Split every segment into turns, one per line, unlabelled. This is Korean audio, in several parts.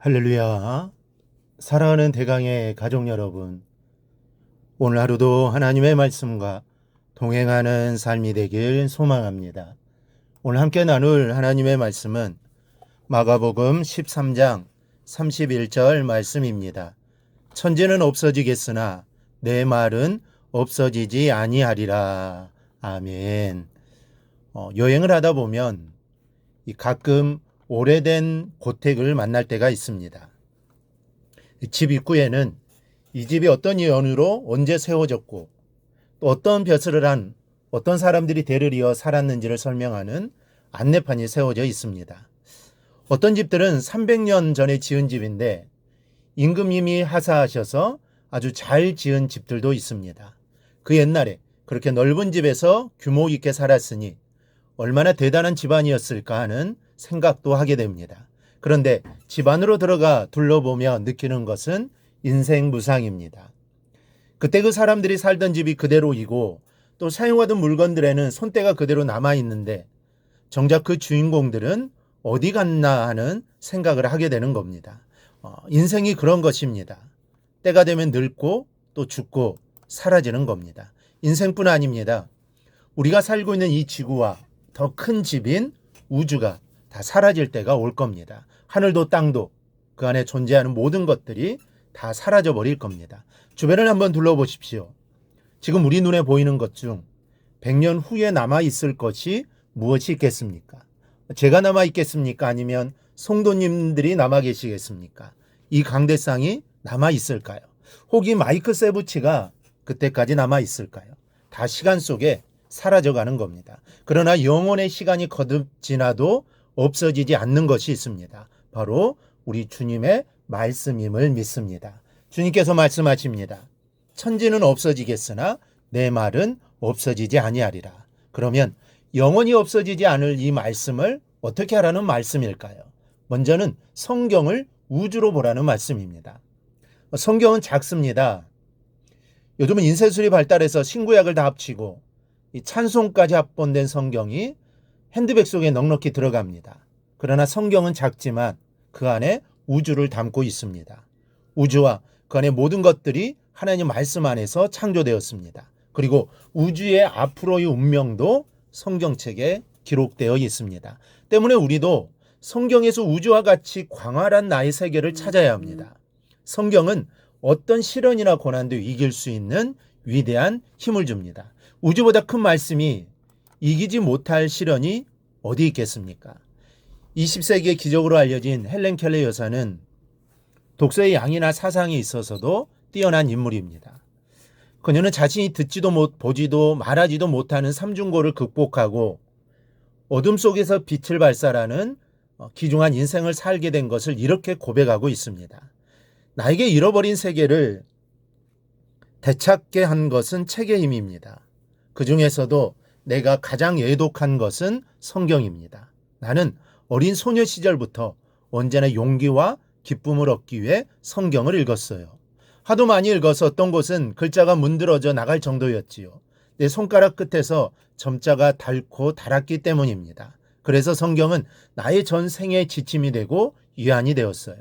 할렐루야. 사랑하는 대강의 가족 여러분, 오늘 하루도 하나님의 말씀과 동행하는 삶이 되길 소망합니다. 오늘 함께 나눌 하나님의 말씀은 마가복음 13장 31절 말씀입니다. 천지는 없어지겠으나 내 말은 없어지지 아니하리라. 아멘. 여행을 하다 보면 가끔 오래된 고택을 만날 때가 있습니다. 집 입구에는 이 집이 어떤 연유로 언제 세워졌고 또 어떤 벼슬을 한 어떤 사람들이 대를 이어 살았는지를 설명하는 안내판이 세워져 있습니다. 어떤 집들은 300년 전에 지은 집인데 임금님이 하사하셔서 아주 잘 지은 집들도 있습니다. 그 옛날에 그렇게 넓은 집에서 규모 있게 살았으니 얼마나 대단한 집안이었을까 하는 생각도 하게 됩니다. 그런데 집 안으로 들어가 둘러보며 느끼는 것은 인생 무상입니다. 그때 그 사람들이 살던 집이 그대로이고 또 사용하던 물건들에는 손때가 그대로 남아있는데 정작 그 주인공들은 어디 갔나 하는 생각을 하게 되는 겁니다. 인생이 그런 것입니다. 때가 되면 늙고 또 죽고 사라지는 겁니다. 인생뿐 아닙니다. 우리가 살고 있는 이 지구와 더 큰 집인 우주가 다 사라질 때가 올 겁니다. 하늘도 땅도 그 안에 존재하는 모든 것들이 다 사라져 버릴 겁니다. 주변을 한번 둘러보십시오. 지금 우리 눈에 보이는 것 중 100년 후에 남아있을 것이 무엇이 있겠습니까? 제가 남아있겠습니까? 아니면 성도님들이 남아 계시겠습니까? 이 강대상이 남아있을까요? 혹이 마이크 세부치가 그때까지 남아있을까요? 다 시간 속에 사라져가는 겁니다. 그러나 영혼의 시간이 거듭 지나도 없어지지 않는 것이 있습니다. 바로 우리 주님의 말씀임을 믿습니다. 주님께서 말씀하십니다. 천지는 없어지겠으나 내 말은 없어지지 아니하리라. 그러면 영원히 없어지지 않을 이 말씀을 어떻게 하라는 말씀일까요? 먼저는 성경을 우주로 보라는 말씀입니다. 성경은 작습니다. 요즘은 인쇄술이 발달해서 신구약을 다 합치고 이 찬송까지 합본된 성경이 핸드백 속에 넉넉히 들어갑니다. 그러나 성경은 작지만 그 안에 우주를 담고 있습니다. 우주와 그 안에 모든 것들이 하나님 말씀 안에서 창조되었습니다. 그리고 우주의 앞으로의 운명도 성경책에 기록되어 있습니다. 때문에 우리도 성경에서 우주와 같이 광활한 나의 세계를 찾아야 합니다. 성경은 어떤 시련이나 고난도 이길 수 있는 위대한 힘을 줍니다. 우주보다 큰 말씀이 이기지 못할 시련이 어디 있겠습니까? 20세기의 기적으로 알려진 헬렌 켈러 여사는 독서의 양이나 사상에 있어서도 뛰어난 인물입니다. 그녀는 자신이 듣지도 못, 보지도 말하지도 못하는 삼중고를 극복하고 어둠 속에서 빛을 발산하는 귀중한 인생을 살게 된 것을 이렇게 고백하고 있습니다. 나에게 잃어버린 세계를 되찾게 한 것은 책의 힘입니다. 그 중에서도 내가 가장 애독한 것은 성경입니다. 나는 어린 소녀 시절부터 언제나 용기와 기쁨을 얻기 위해 성경을 읽었어요. 하도 많이 읽어서 어떤 곳은 글자가 문드러져 나갈 정도였지요. 내 손가락 끝에서 점자가 닳고 닳았기 때문입니다. 그래서 성경은 나의 전생의 지침이 되고 위안이 되었어요.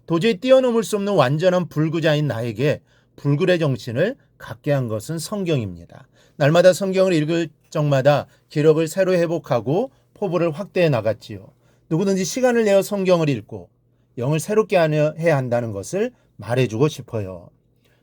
도저히 뛰어넘을 수 없는 완전한 불구자인 나에게 불굴의 정신을 갖게 한 것은 성경입니다. 날마다 성경을 읽을 적마다 기력을 새로 회복하고 포부를 확대해 나갔지요. 누구든지 시간을 내어 성경을 읽고 영을 새롭게 해야 한다는 것을 말해주고 싶어요.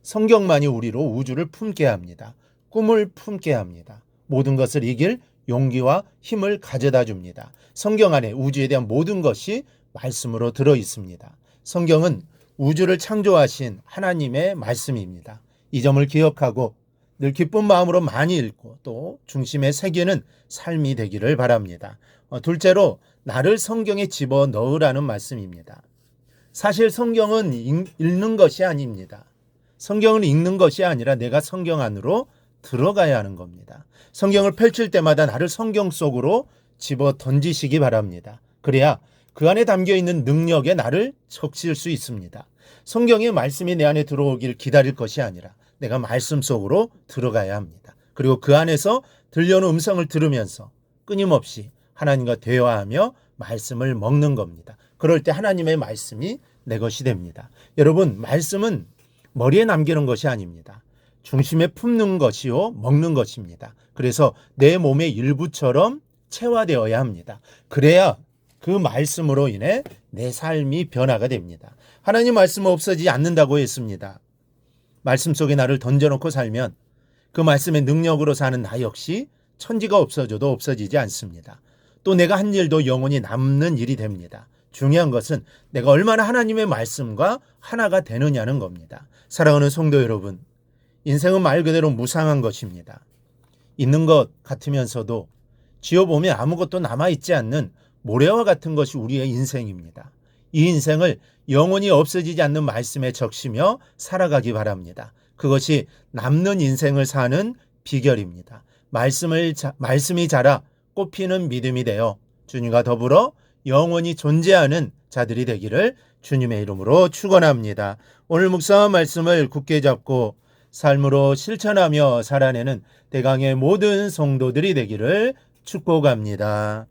성경만이 우리로 우주를 품게 합니다. 꿈을 품게 합니다. 모든 것을 이길 용기와 힘을 가져다 줍니다. 성경 안에 우주에 대한 모든 것이 말씀으로 들어 있습니다. 성경은 우주를 창조하신 하나님의 말씀입니다. 이 점을 기억하고 늘 기쁜 마음으로 많이 읽고 또 중심에 새기는 삶이 되기를 바랍니다. 둘째로 나를 성경에 집어 넣으라는 말씀입니다. 사실 성경은 읽는 것이 아닙니다. 성경을 읽는 것이 아니라 내가 성경 안으로 들어가야 하는 겁니다. 성경을 펼칠 때마다 나를 성경 속으로 집어 던지시기 바랍니다. 그래야 그 안에 담겨있는 능력에 나를 적실 수 있습니다. 성경의 말씀이 내 안에 들어오길 기다릴 것이 아니라 내가 말씀 속으로 들어가야 합니다. 그리고 그 안에서 들려오는 음성을 들으면서 끊임없이 하나님과 대화하며 말씀을 먹는 겁니다. 그럴 때 하나님의 말씀이 내 것이 됩니다. 여러분, 말씀은 머리에 남기는 것이 아닙니다. 중심에 품는 것이요, 먹는 것입니다. 그래서 내 몸의 일부처럼 체화되어야 합니다. 그래야 그 말씀으로 인해 내 삶이 변화가 됩니다. 하나님 말씀은 없어지지 않는다고 했습니다. 말씀 속에 나를 던져놓고 살면 그 말씀의 능력으로 사는 나 역시 천지가 없어져도 없어지지 않습니다. 또 내가 한 일도 영원히 남는 일이 됩니다. 중요한 것은 내가 얼마나 하나님의 말씀과 하나가 되느냐는 겁니다. 사랑하는 성도 여러분, 인생은 말 그대로 무상한 것입니다. 있는 것 같으면서도 지어보면 아무것도 남아있지 않는 모래와 같은 것이 우리의 인생입니다. 이 인생을 영원히 없어지지 않는 말씀에 적시며 살아가기 바랍니다. 그것이 남는 인생을 사는 비결입니다. 말씀이 자라 꽃피는 믿음이 되어 주님과 더불어 영원히 존재하는 자들이 되기를 주님의 이름으로 축원합니다. 오늘 묵상한 말씀을 굳게 잡고 삶으로 실천하며 살아내는 대강의 모든 성도들이 되기를 축복합니다.